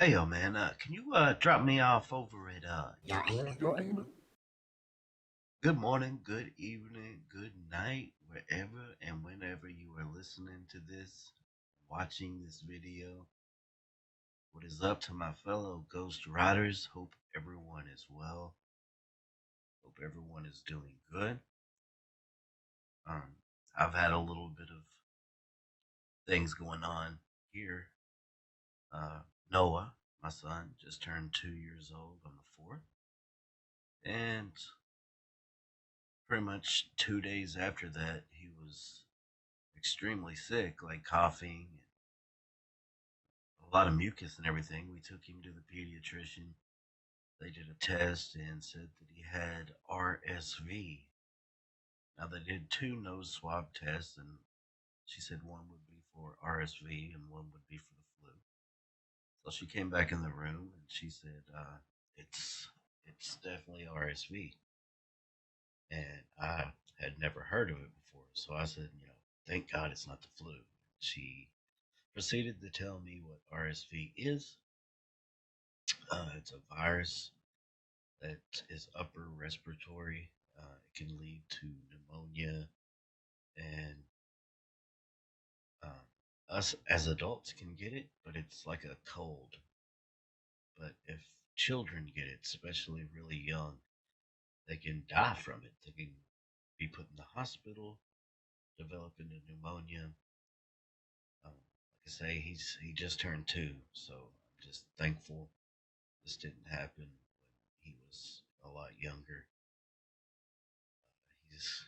Hey, yo, man, can you drop me off over at good morning, good evening, good night, wherever and whenever you are listening to this, watching this video. What is up to my fellow ghost riders? Hope everyone is well. Hope everyone is doing good. Um, I've had a little bit of things going on here. Uh, Noah, my son, just turned 2 years old on the 4th. And pretty much 2 days after that, he was extremely sick, like coughing, a lot of mucus and everything. We took him to the pediatrician. They did a test and said that he had RSV. Now, they did two nose swab tests, and she said one would be for RSV and one would be for the flu. So she came back in the room and she said, "It's it's definitely RSV." And I had never heard of it before, so I said, "Thank God it's not the flu." She proceeded to tell me what RSV is. It's a virus that is upper respiratory. It can lead to pneumonia, and um, us as adults can get it, but it's like a cold. But if children get it, especially really young, they can die from it. They can be put in the hospital, developing a pneumonia. Like I say, he just turned 2, so I'm just thankful this didn't happen when he was a lot younger.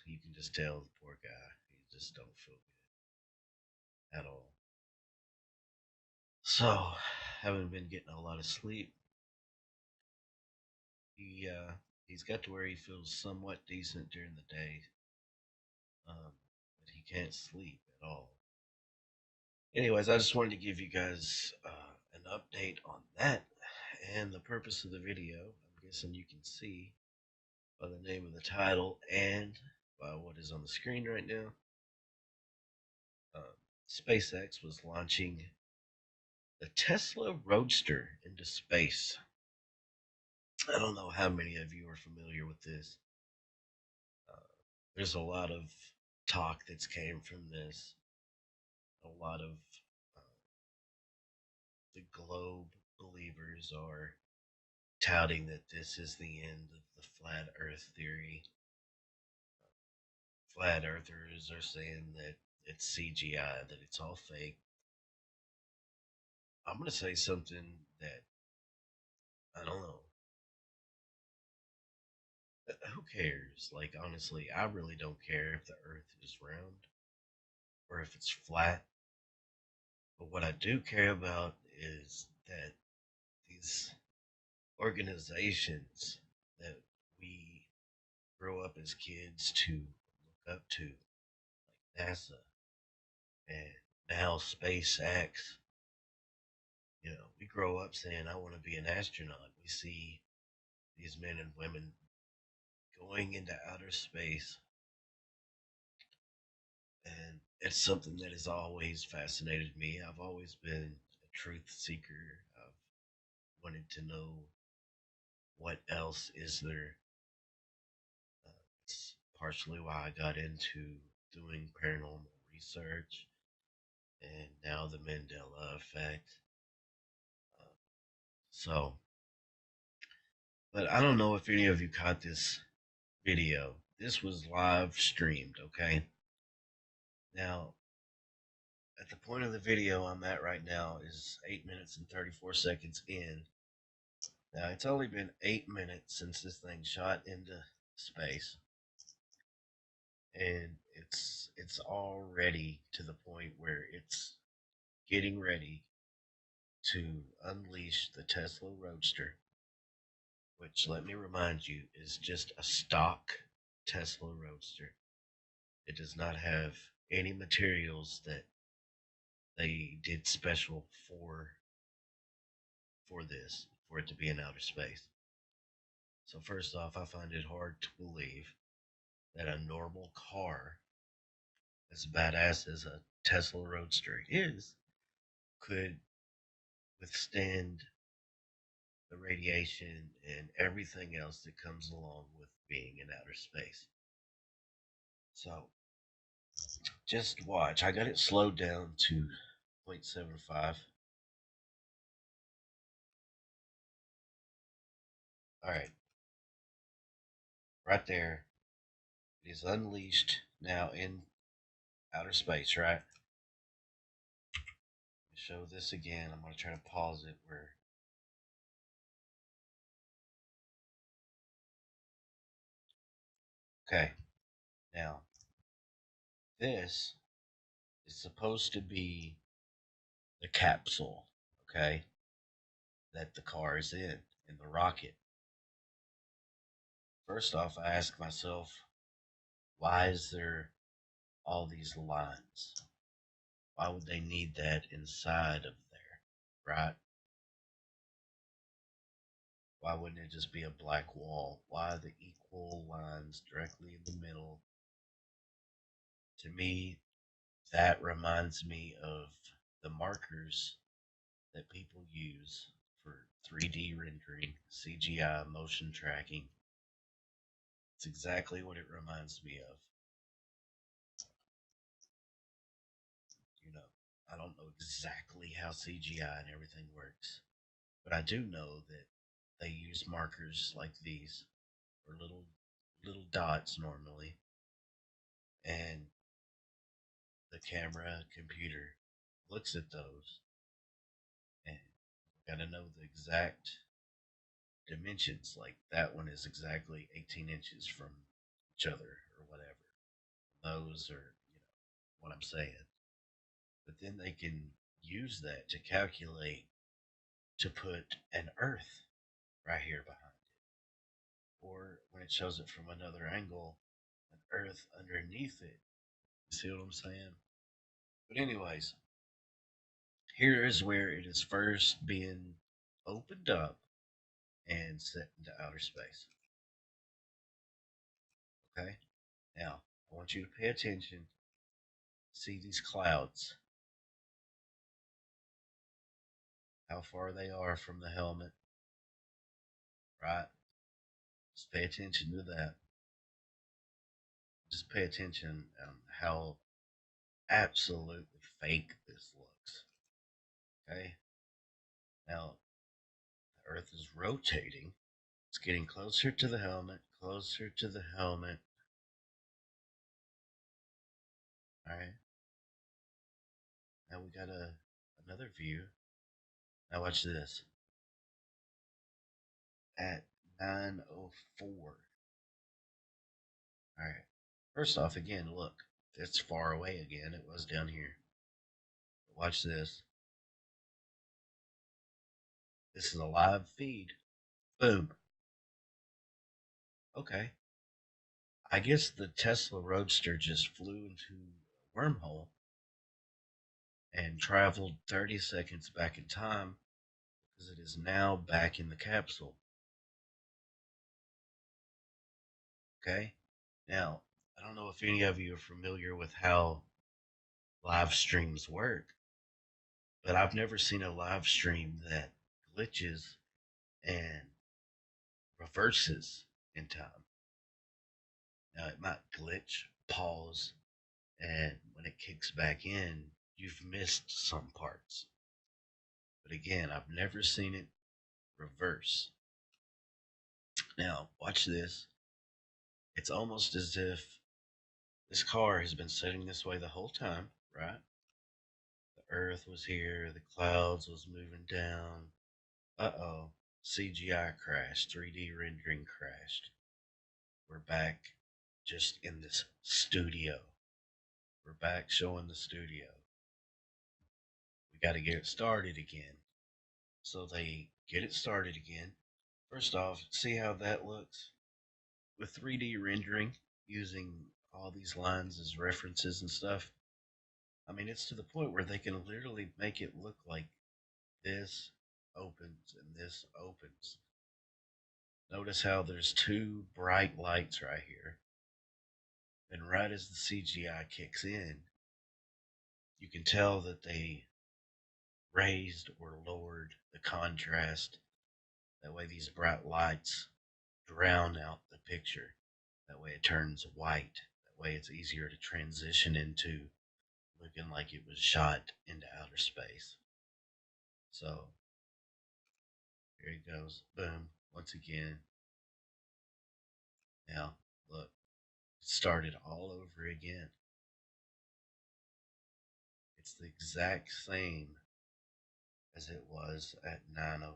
You can just tell the poor guy, he just don't feel good at all. So, haven't been getting a lot of sleep. He he's got to where he feels somewhat decent during the day, but he can't sleep at all. Anyways, I just wanted to give you guys an update on that and the purpose of the video. I'm guessing you can see by the name of the title and by what is on the screen right now. Um, SpaceX was launching the Tesla Roadster into space. I don't know how many of you are familiar with this. Uh, there's a lot of talk that's came from this. A lot of uh, the globe believers are touting that this is the end of the flat Earth theory. Flat earthers are saying that it's CGI, that it's all fake. I'm going to say something that I don't know. Who cares? Like, honestly, I really don't care if the Earth is round or if it's flat. But what I do care about is that these organizations that we grow up as kids to look up to, like NASA and now SpaceX, we grow up saying, I want to be an astronaut. We see these men and women going into outer space, and it's something that has always fascinated me. I've always been a truth seeker. I've wanted to know what else is there. It's partially why I got into doing paranormal research and now the Mandela effect. Uh, so, but I don't know if any of you caught this video. This was live streamed, okay? Now, at the point of the video I'm at right now is 8 minutes and 34 seconds in. Now, it's only been 8 minutes since this thing shot into space, and it's already to the point where it's getting ready to unleash the Tesla Roadster, which, let me remind you, is just a stock Tesla Roadster. It does not have any materials that they did special for this, for it to be in outer space. So first off, I find it hard to believe that a normal car, as badass as a Tesla Roadster is, could withstand the radiation, and everything else that comes along with being in outer space. So just watch. I got it slowed down to 0.75. All right, right there. It is unleashed now in outer space, right? Show this again. I'm going to try to pause it where. Okay, now this is supposed to be the capsule, okay, that the car is in the rocket. First off, I ask myself, why is there all these lines? Why would they need that inside of there, right? Why wouldn't it just be a black wall? Why the equal lines directly in the middle? To me, that reminds me of the markers that people use for 3D rendering, CGI, motion tracking. It's exactly what it reminds me of. You know, I don't know exactly how CGI and everything works, but I do know that they use markers like these, or little dots normally, and the camera computer looks at those and got to know the exact dimensions. Like that one is exactly 18 inches from each other or whatever. Those are, what I'm saying. But then they can use that to calculate to put an Earth right here behind it. Or when it shows it from another angle, an Earth underneath it. You see what I'm saying? But, anyways, here is where it is first being opened up and set into outer space. Okay? Now, I want you to pay attention. See these clouds, how far they are from the helmet, right? Just pay attention to that. Just pay attention on how absolutely fake this looks. Okay? Now, the Earth is rotating. It's getting closer to the helmet, closer to the helmet. All right. Now we got another view. Now watch this. At 9:04. All right. First off, again, look. It's far away again. It was down here. Watch this. This is a live feed. Boom. Okay. I guess the Tesla Roadster just flew into a wormhole and traveled 30 seconds back in time because it is now back in the capsule. Okay? Now, I don't know if any of you are familiar with how live streams work, but I've never seen a live stream that glitches and reverses in time. Now, it might glitch, pause, and when it kicks back in, you've missed some parts. But again, I've never seen it reverse. Now, watch this. It's almost as if this car has been sitting this way the whole time, right? The earth was here, the clouds was moving down. Uh-oh, CGI crashed, 3D rendering crashed. We're back just in this studio. We're back showing the studio. We got to get it started again. So they get it started again. First off, see how that looks? With 3D rendering, using all these lines as references and stuff. I mean, it's to the point where they can literally make it look like this opens and this opens. Notice how there's two bright lights right here. And right as the CGI kicks in, you can tell that they raised or lowered the contrast That way, these bright lights drown out the picture. That way, it turns white. That way, it's easier to transition into looking like it was shot into outer space. So, here it goes. Boom. Once again. Now, look, it started all over again. It's the exact same as it was at 9:04.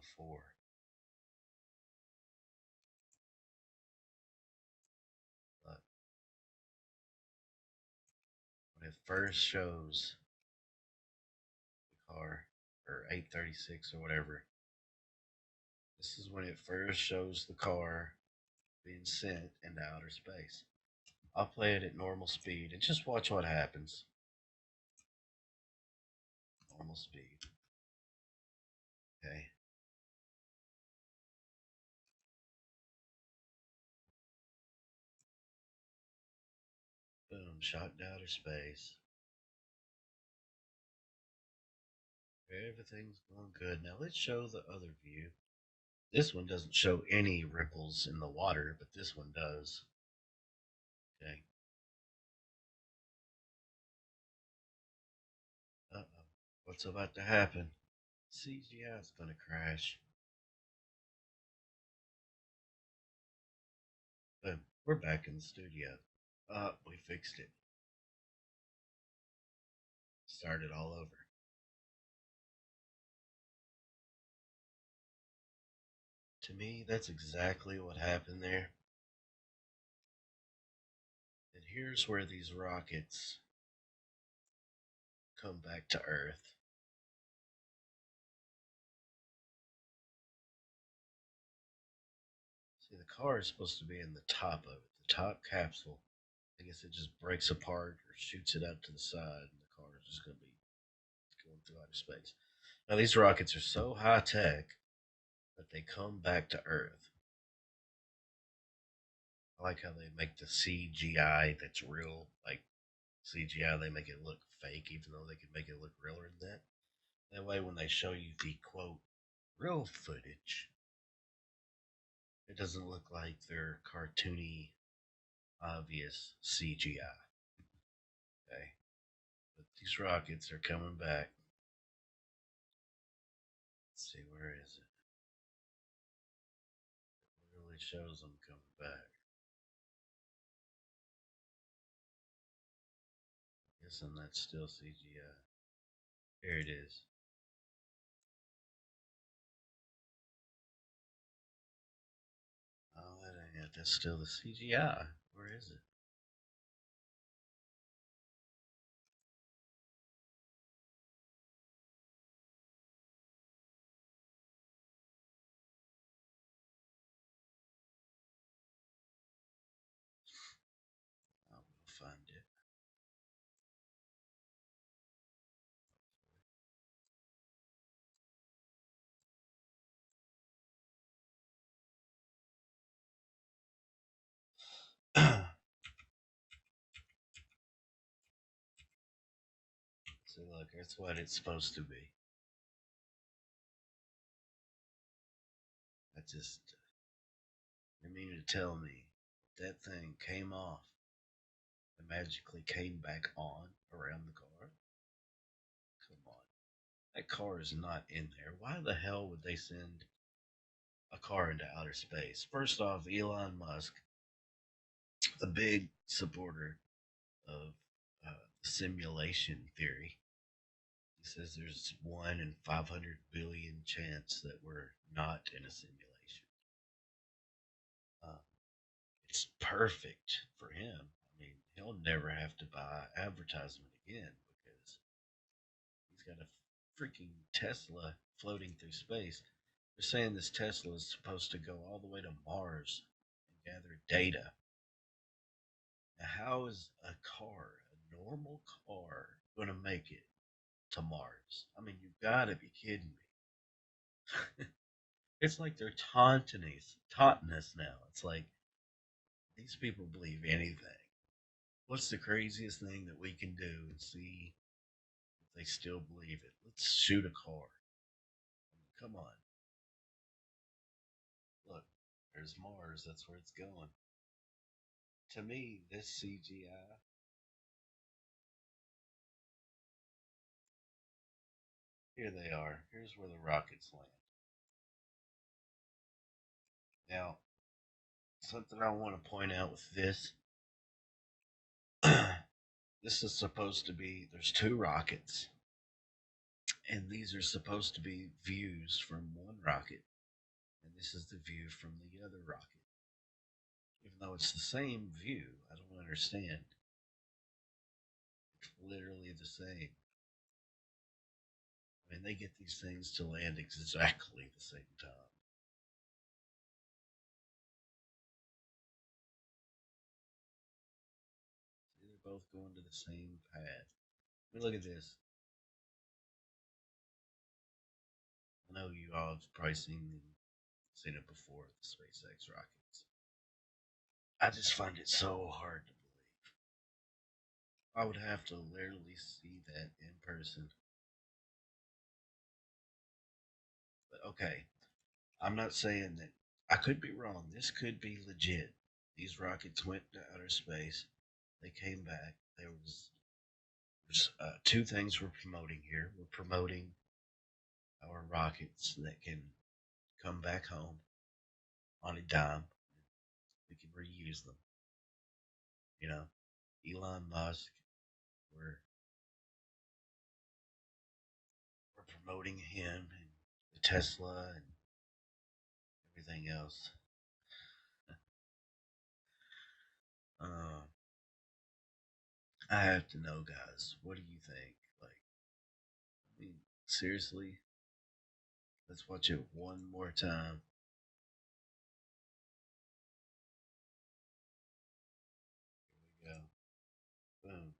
Look, when it first shows the car, or 8:36 or whatever, this is when it first shows the car being sent into outer space. I'll play it at normal speed and just watch what happens. Normal speed. Okay. Boom, shot to outer space. Everything's going good. Now let's show the other view. This one doesn't show any ripples in the water, but this one does. Okay. Uh-oh. What's about to happen? CGI is going to crash. Boom. We're back in the studio. We fixed it. Started all over. To me, that's exactly what happened there. And here's where these rockets come back to Earth. See, the car is supposed to be in the top of it, the top capsule. I guess it just breaks apart or shoots it out to the side, and the car is just going to be going through outer space. Now, these rockets are so high tech that they come back to Earth. I like how they make the CGI that's real, like CGI, they make it look fake, even though they can make it look realer than that. That way, when they show you the quote real footage, it doesn't look like they're cartoony, obvious CGI. Okay, but these rockets are coming back. Let's see, where is it? It really shows them coming back. Guessing that's still CGI. Here it is. Oh, that ain't it. That's still the CGI. Where is it? I will find it. See, look, that's what it's supposed to be. I just, you mean to tell me that thing came off and magically came back on around the car? Come on. That car is not in there. Why the hell would they send a car into outer space? First off, Elon Musk, a big supporter of simulation theory, he says there's 1 in 500 billion chance that we're not in a simulation. Uh, it's perfect for him. I mean, he'll never have to buy advertisement again because he's got a freaking Tesla floating through space. They're saying this Tesla is supposed to go all the way to Mars and gather data. Now, how is a car, a normal car, going to make it to Mars? I mean, you've got to be kidding me. It's like they're taunting us now. It's like these people believe anything. What's the craziest thing that we can do and see if they still believe it? Let's shoot a car. I mean, come on. There's Mars. That's where it's going. To me, this CGI. Here they are. Here's where the rockets land. Now, something I want to point out with this. This is supposed to be. There's two rockets, and these are supposed to be views from one rocket, and this is the view from the other rocket. Even though it's the same view, I don't understand. It's literally the same. I mean, they get these things to land exactly the same time. See, they're both going to the same path. I mean, look at this. I know you all have probably seen it before, the SpaceX rockets. I just find it so hard to believe. I would have to literally see that in person. But okay, I'm not saying that. I could be wrong. This could be legit. These rockets went to outer space. They came back. There's two things we're promoting here. We're promoting our rockets that can come back home on a dime. We can reuse them. You know, Elon Musk. We're we're promoting him and the Tesla and everything else. Uh, I have to know, guys. What do you think? Like, I mean, seriously, let's watch it one more time. Here we go. Boom.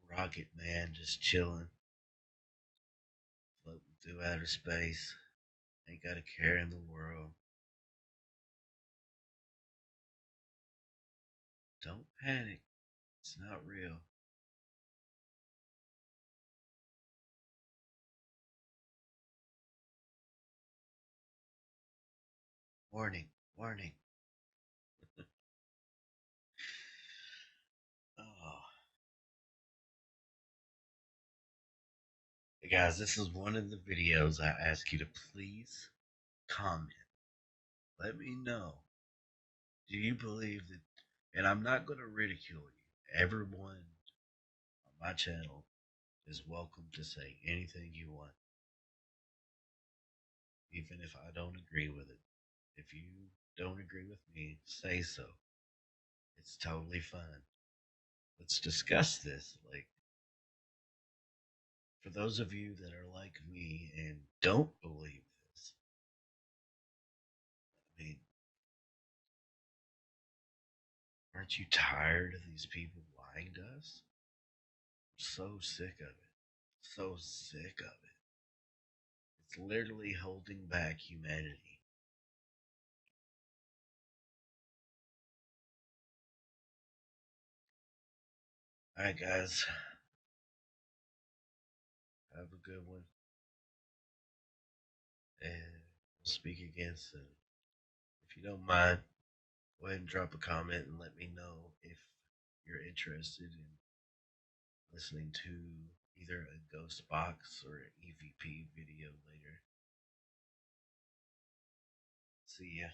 Rocket man just chilling, floating through outer space. Ain't got a care in the world. Don't panic. It's not real. Warning, warning. Oh. Hey guys, this is one of the videos I ask you to please comment. Let me know. Do you believe that? And I'm not going to ridicule you. Everyone on my channel is welcome to say anything you want, even if I don't agree with it. If you don't agree with me, say so. It's totally fine. Let's discuss this. Like, for those of you that are like me and don't believe this, I mean, aren't you tired of these people lying to us? I'm so sick of it. So sick of it. It's literally holding back humanity. Alright, guys. Have a good one. And we'll speak again soon. If you don't mind, go ahead and drop a comment and let me know if you're interested in listening to either a ghost box or an EVP video later. See ya.